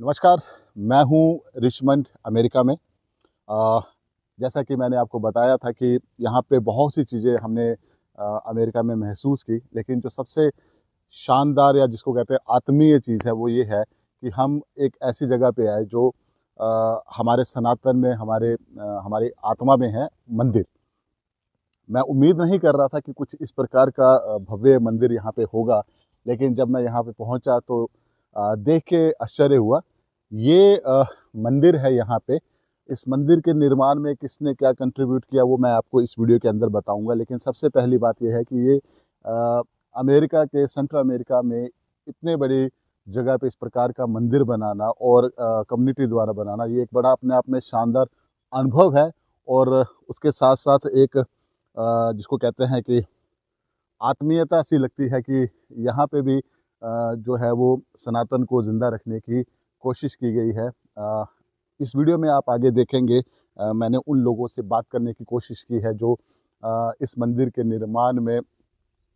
नमस्कार। मैं हूँ रिचमंड अमेरिका में। जैसा कि मैंने आपको बताया था कि यहाँ पे बहुत सी चीज़ें हमने अमेरिका में महसूस की, लेकिन जो सबसे शानदार या जिसको कहते हैं आत्मीय चीज़ है वो ये है कि हम एक ऐसी जगह पे आए जो हमारे सनातन में हमारी आत्मा में है, मंदिर। मैं उम्मीद नहीं कर रहा था कि कुछ इस प्रकार का भव्य मंदिर यहाँ पे होगा, लेकिन जब मैं यहाँ पे पहुँचा तो देख के आश्चर्य हुआ। ये मंदिर है यहाँ पे। इस मंदिर के निर्माण में किसने क्या कंट्रीब्यूट किया वो मैं आपको इस वीडियो के अंदर बताऊंगा, लेकिन सबसे पहली बात ये है कि ये अमेरिका के सेंट्रल अमेरिका में इतने बड़ी जगह पे इस प्रकार का मंदिर बनाना और कम्युनिटी द्वारा बनाना, ये एक बड़ा अपने आप में शानदार अनुभव है। और उसके साथ साथ एक जिसको कहते हैं कि आत्मीयता सी लगती है कि यहाँ पे भी जो है वो सनातन को ज़िंदा रखने की कोशिश की गई है। इस वीडियो में आप आगे देखेंगे, मैंने उन लोगों से बात करने की कोशिश की है जो इस मंदिर के निर्माण में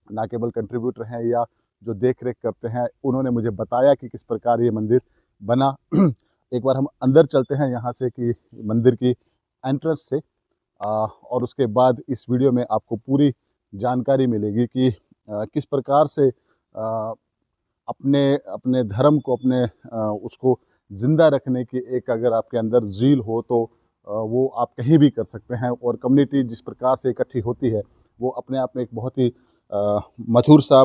ना केवल कंट्रीब्यूटर हैं या जो देख रेख करते हैं। उन्होंने मुझे बताया कि किस प्रकार ये मंदिर बना। एक बार हम अंदर चलते हैं यहाँ से कि मंदिर की एंट्रेंस से, और उसके बाद इस वीडियो में आपको पूरी जानकारी मिलेगी कि किस प्रकार से अपने अपने धर्म को उसको ज़िंदा रखने की एक अगर आपके अंदर ज़ील हो तो वो आप कहीं भी कर सकते हैं। और कम्युनिटी जिस प्रकार से इकट्ठी होती है वो अपने आप में एक बहुत ही मधुर सा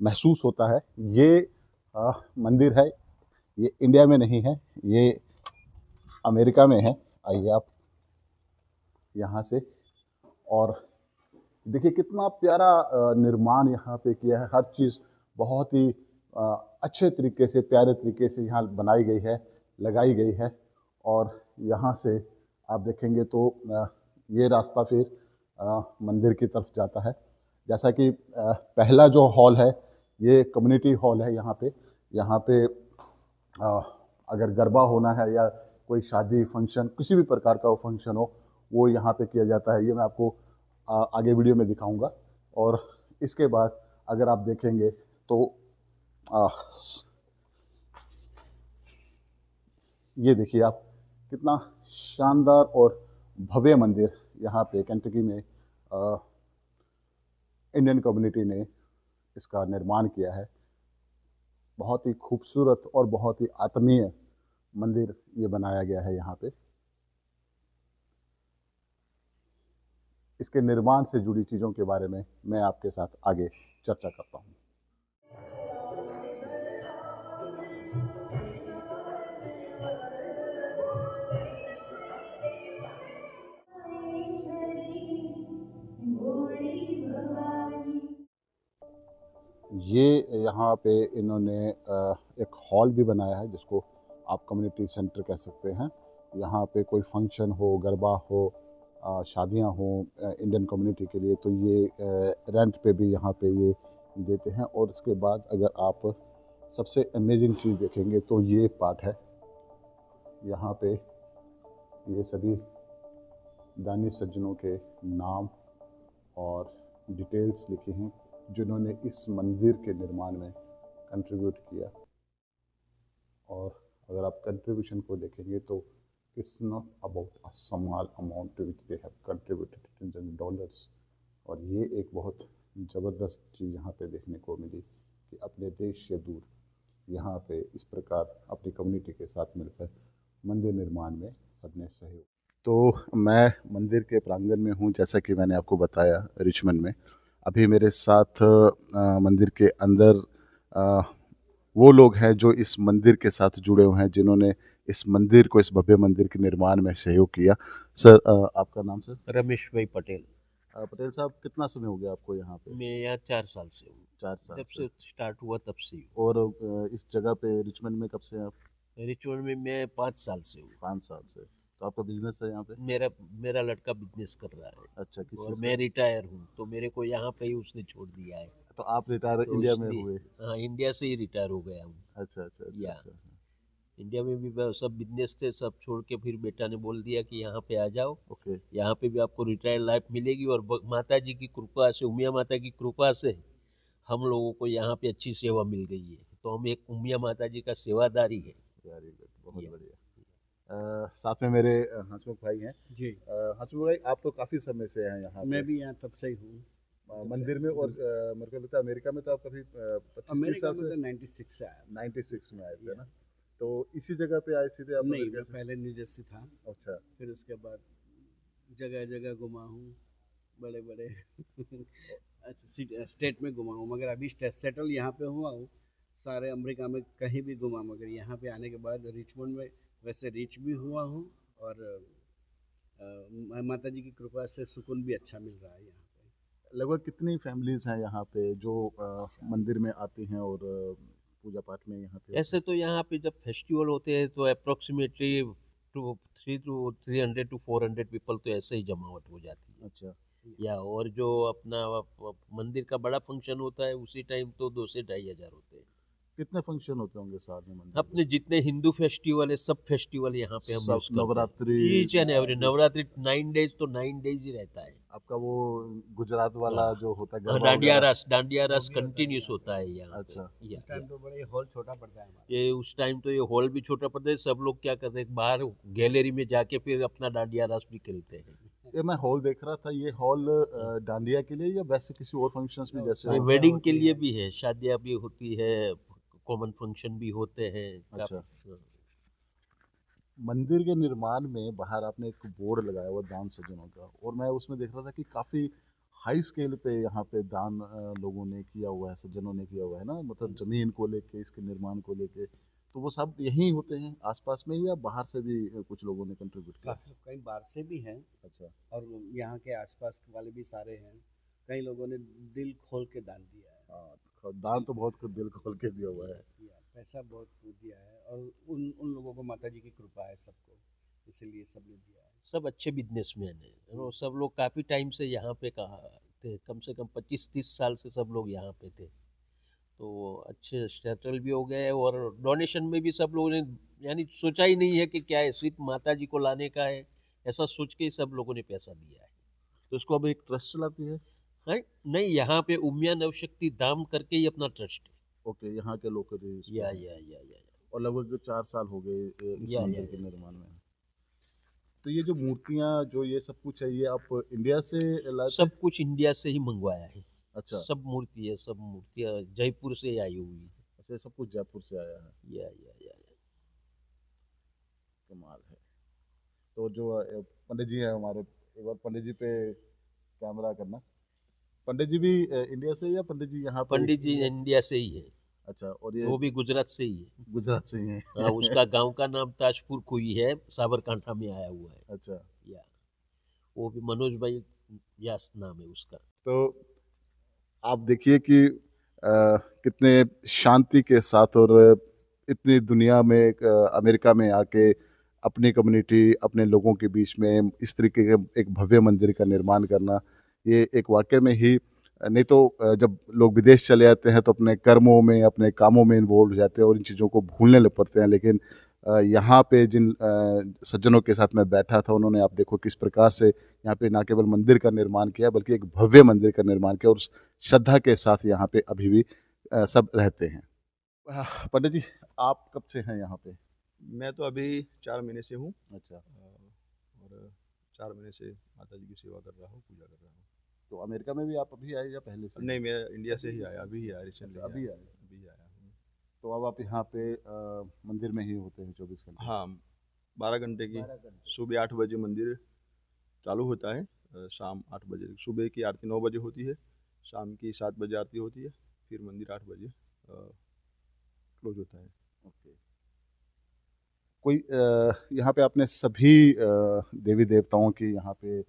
महसूस होता है। ये मंदिर है, ये इंडिया में नहीं है, ये अमेरिका में है। आइए आप यहाँ से, और देखिए कितना प्यारा निर्माण यहाँ पे किया है। हर चीज़ बहुत ही अच्छे तरीके से, प्यारे तरीके से यहाँ बनाई गई है, लगाई गई है। और यहाँ से आप देखेंगे तो ये रास्ता फिर मंदिर की तरफ जाता है। जैसा कि पहला जो हॉल है ये कम्युनिटी हॉल है। यहाँ पे अगर गरबा होना है या कोई शादी फंक्शन, किसी भी प्रकार का वो फंक्शन हो, वो यहाँ पे किया जाता है। ये मैं आपको आगे वीडियो में दिखाऊंगा। और इसके बाद अगर आप देखेंगे तो आ, ये देखिए आप, कितना शानदार और भव्य मंदिर यहाँ पे केंटकी में इंडियन कम्युनिटी ने इसका निर्माण किया है। बहुत ही खूबसूरत और बहुत ही आत्मीय मंदिर ये बनाया गया है यहाँ पे। इसके निर्माण से जुड़ी चीज़ों के बारे में मैं आपके साथ आगे चर्चा करता हूँ। ये यहाँ पे इन्होंने एक हॉल भी बनाया है जिसको आप कम्युनिटी सेंटर कह सकते हैं। यहाँ पे कोई फंक्शन हो, गरबा हो, शादियाँ हो इंडियन कम्युनिटी के लिए, तो ये रेंट पे भी यहाँ पे ये देते हैं। और इसके बाद अगर आप सबसे अमेजिंग चीज़ देखेंगे तो ये पार्ट है। यहाँ पे ये सभी दानी सज्जनों के नाम और डिटेल्स लिखी हैं जिन्होंने इस मंदिर के निर्माण में कंट्रीब्यूट किया। और अगर आप कंट्रीब्यूशन को देखेंगे तो it's not about a small amount which they have contributed in dollars. और ये एक बहुत ज़बरदस्त चीज़ यहाँ पे देखने को मिली कि अपने देश से दूर यहाँ पे इस प्रकार अपनी कम्युनिटी के साथ मिलकर मंदिर निर्माण में सबने सहयोग। तो मैं मंदिर के प्रांगण में हूँ, जैसा कि मैंने आपको बताया, रिचमंड में। अभी मेरे साथ मंदिर के अंदर वो लोग हैं जो इस मंदिर के साथ जुड़े हुए हैं, जिन्होंने इस मंदिर को, इस भव्य मंदिर के निर्माण में सहयोग किया। सर, आपका नाम सर? रमेश भाई पटेल। पटेल साहब, कितना समय हो गया आपको यहाँ पे? मैं यहाँ 4 साल से हूँ। 4 साल जब से। से स्टार्ट हुआ तब से ही। और इस जगह पे रिचमंड में कब से हैं आप? रिचमंड में मैं 5 साल से हूँ। 5 साल से। तो आपका बिजनेस है यहाँ पे? मेरा मेरा लड़का बिजनेस कर रहा है। अच्छा, किस और चीज़ मैं का? रिटायर हूँ, तो मेरे को यहाँ पे ही उसने छोड़ दिया है। तो आप रिटायर तो इंडिया में इसलिए हुए? हाँ, इंडिया से ही रिटायर हो गया हूँ। अच्छा अच्छा अच्छा या अच्छा अच्छा। इंडिया में भी सब बिजनेस थे, सब छोड़ के फिर बेटा ने बोल दिया कि यहाँ पे आ जाओ। ओके। यहाँ पे भी आपको रिटायर लाइफ मिलेगी, और माता जी की कृपा से, उमिया माता की कृपा से हम लोगों को यहाँ पे अच्छी सेवा मिल गई है। तो हम एक उमिया माता जी का सेवादारी है। वेरी गुड, बहुत या बढ़िया। साथ में मेरे हंसमुख भाई हैं। जी। हंसमुख भाई, आप तो काफ़ी समय से हैं यहाँ मैं पे भी यहाँ तब से ही हूँ। मंदिर में, और मेरे को लगता है अमेरिका में तो आप कभी 25-30 अमेरिका साल में से तो 96 से आया। 96 में आए थे ना, तो इसी जगह पे आए सीधे आप नहीं, अमेरिका मैं से? पहले न्यू जर्सी था, अच्छा। फिर उसके बाद जगह जगह घुमा हूँ, बड़े बड़े अच्छा स्टेट में घुमा हूँ, मगर अभी सेटल यहाँ पे हुआ हूँ। सारे अमेरिका में कहीं भी घुमा, मगर यहाँ पे आने के बाद रिचमंड में वैसे रीच भी हुआ हूँ, और माता जी की कृपा से सुकून भी अच्छा मिल रहा है यहाँ पे। लगभग कितनी फैमिलीज हैं यहाँ पे जो मंदिर में आती हैं और पूजा पाठ में यहाँ पे होती ऐसे तो यहाँ पे जब फेस्टिवल होते हैं तो अप्रोक्सीमेटली 300 to 400 पीपल तो ऐसे ही जमावट हो जाती हैं? है। अच्छा। या और जो अपना मंदिर का बड़ा फंक्शन होता है उसी टाइम तो 2 से 2,500 होते हैं। कितने फंक्शन होते होंगे साल में मंदिर में? अपने जितने हिंदू फेस्टिवल है सब फेस्टिवल यहाँ पे हम सब यूज करते नवरात्रि, हैं। Each and every Navratri 9 days तो 9 days ही रहता है। आपका वो गुजरात वाला हाँ। जो होता है हाँ, गरबा वगैरह? डांडिया रस वो भी होता है कंटिन्यूस यहाँ होता है यहाँ पे। अच्छा। उस टाइम तो बड़े हॉल छोटा पड़ता है हमारा। ये उस टाइम तो ये हॉल भी छोटा पड़ता है, सब लोग क्या करते हैं बाहर गैलरी में जाके फिर अपना डांडिया रस भी खेलते हैं। ये मैं हॉल देख रहा था, ये हॉल डांडिया के लिए या वैसे किसी और फंक्शंस में जैसे? नहीं, वेडिंग के लिए भी है, शादियाँ भी होती है, कॉमन फंक्शन भी होते हैं। अच्छा। मंदिर के निर्माण में बाहर आपने एक बोर्ड लगाया हुआ दान सज्जनों का, और मैं उसमें देख रहा था कि काफ़ी हाई स्केल पे यहाँ पे दान लोगों ने किया हुआ है, सज्जनों ने किया हुआ है ना, मतलब ज़मीन को लेके, इसके निर्माण को लेके। तो वो सब यहीं होते हैं आसपास में, या बाहर से भी कुछ लोगों ने कंट्रीब्यूट किया? काफी कई बाहर से भी हैं, अच्छा। और यहाँ के आसपास वाले भी सारे हैं। कई लोगों ने दिल खोल के दान दिया है। हाँ, दान तो बहुत दिल खोल के दिया हुआ है। पैसा बहुत दिया है, और उन लोगों को माता जी की कृपा है सबको, इसलिए सबने दिया है। सब अच्छे बिजनेसमैन हैं और सब लोग काफ़ी टाइम से यहाँ पे कहा थे, कम से कम 25-30 साल से सब लोग यहाँ पे थे, तो अच्छे सेटल भी हो गए। और डोनेशन में भी सब लोगों ने यानी सोचा ही नहीं है कि क्या है, सिर्फ माता जी को लाने का है, ऐसा सोच के ही सब लोगों ने पैसा दिया है। तो इसको अब एक ट्रस्ट चलाती है? हाँ, नहीं, यहाँ पे उमिया नवशक्ति धाम करके ही अपना ट्रस्ट है। ओके, यहाँ के लोग ही इसमें या हैं। या और लगभग 4 साल हो गए इस या मंदिर के निर्माण में। तो ये जो मूर्तियाँ, जो ये सब कुछ है, ये आप इंडिया से लाए थे? सब कुछ इंडिया से ही मंगवाया है। अच्छा। सब मूर्तियाँ जयपुर से आई हुई है। अच्छा, सब कुछ जयपुर से आया है। या कमाल है। तो जो पंडित जी हैं हमारे, एक बार पंडित जी पे कैमरा करना। पंडित जी भी इंडिया से, या पंडित जी यहाँ पे? पंडित जी इंडिया से ही है। अच्छा, और ये वो भी गुजरात से ही है। गुजरात से ही हैं? हाँ, उसका गांव का नाम ताजपुर कोई है, साबरकांठा में आया हुआ है। अच्छा। या वो भी मनोज भाई यास नाम है उसका। तो आप देखिए कि कितने शांति के साथ, और इतनी दुनिया में अमेरिका में आके अपनी कम्युनिटी, अपने लोगों के बीच में इस तरीके के एक भव्य मंदिर का निर्माण करना, ये एक वाकई में ही, नहीं तो जब लोग विदेश चले जाते हैं तो अपने कर्मों में, अपने कामों में इन्वॉल्व हो जाते हैं और इन चीज़ों को भूलने लग पड़ते हैं। लेकिन यहाँ पे जिन सज्जनों के साथ मैं बैठा था, उन्होंने, आप देखो किस प्रकार से यहाँ पे ना केवल मंदिर का निर्माण किया, बल्कि एक भव्य मंदिर का निर्माण किया, और उस श्रद्धा के साथ यहाँ पे अभी भी सब रहते हैं। पंडित जी, आप कब से हैं यहाँ पे? मैं तो अभी 4 महीने से हूँ, अच्छा। और 4 महीने से माता जी की सेवा कर रहा हूँ, पूजा कर रहा हूँ। तो अमेरिका में भी आप अभी आए या पहले से? नहीं, मैं इंडिया से ही आया, अभी ही आया, रिसेंटली अभी आए? अभी आया हूँ। तो अब आप यहाँ पे मंदिर में ही होते हैं 24 घंटे? हाँ, 12 घंटे की। सुबह 8 बजे मंदिर चालू होता है, शाम 8 बजे। सुबह की आरती 9 बजे होती है, शाम की 7 बजे आरती होती है, फिर मंदिर 8 बजे क्लोज होता है। ओके। कोई यहाँ पे आपने सभी देवी देवताओं की यहाँ पे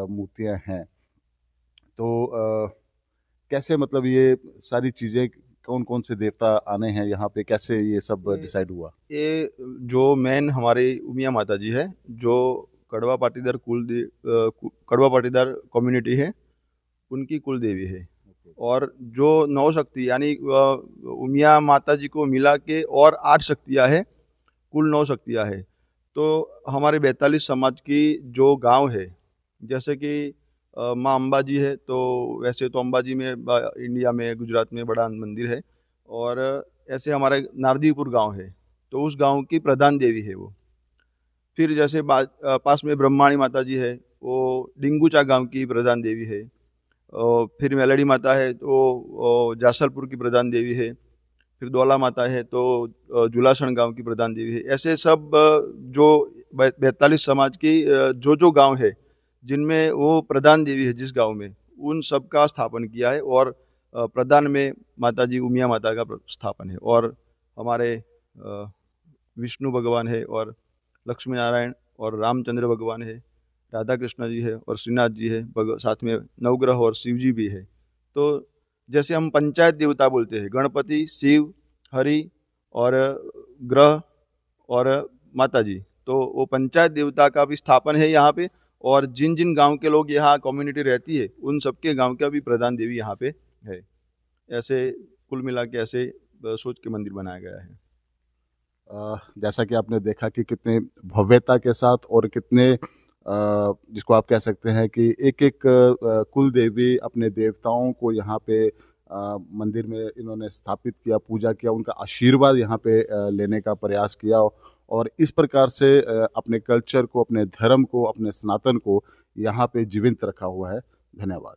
मूर्तियाँ हैं, तो कैसे, मतलब ये सारी चीज़ें, कौन कौन से देवता आने हैं यहाँ पे, कैसे ये सब डिसाइड हुआ? ये जो मेन हमारी उमिया माता जी है, जो कड़वा पाटीदार कड़वा पाटीदार कम्युनिटी है, उनकी कुल देवी है। और जो 9 शक्ति, यानी उमिया माता जी को मिला के और 8 शक्तियाँ है, कुल 9 शक्तियाँ है। तो हमारे 42 समाज की जो गांव है, जैसे कि माँ अम्बा जी है, तो वैसे तो अम्बा जी में इंडिया में, गुजरात में बड़ा मंदिर है। और ऐसे हमारे नारदीपुर गांव है, तो उस गांव की प्रधान देवी है वो। फिर जैसे पास में ब्रह्माणी माता जी है, वो डिंगूचा गांव की प्रधान देवी है। फिर मेलडी माता है तो जासलपुर की प्रधान देवी है। फिर दौला माता है तो जुलासण गांव की प्रधान देवी है। ऐसे सब जो 42 समाज की जो गांव है जिनमें वो प्रधान देवी है जिस गांव में, उन सब का स्थापन किया है। और प्रधान में माता जी उमिया माता का स्थापन है। और हमारे विष्णु भगवान है और लक्ष्मी नारायण और रामचंद्र भगवान है, राधा कृष्ण जी है और श्रीनाथ जी है, साथ में नवग्रह और शिव जी भी है। तो जैसे हम पंचायत देवता बोलते हैं, गणपति, शिव, हरि और ग्रह और माता जी, तो वो पंचायत देवता का भी स्थापन है यहाँ पे। और जिन जिन गांव के लोग यहाँ कम्युनिटी रहती है उन सबके गांव का भी प्रधान देवी यहाँ पे है। ऐसे कुल मिला के ऐसे सोच के मंदिर बनाया गया है। जैसा कि आपने देखा कि कितने भव्यता के साथ और कितने जिसको आप कह सकते हैं कि एक एक कुल देवी अपने देवताओं को यहाँ पे मंदिर में इन्होंने स्थापित किया, पूजा किया, उनका आशीर्वाद यहाँ पे लेने का प्रयास किया और इस प्रकार से अपने कल्चर को, अपने धर्म को, अपने सनातन को यहाँ पे जीवित रखा हुआ है। धन्यवाद।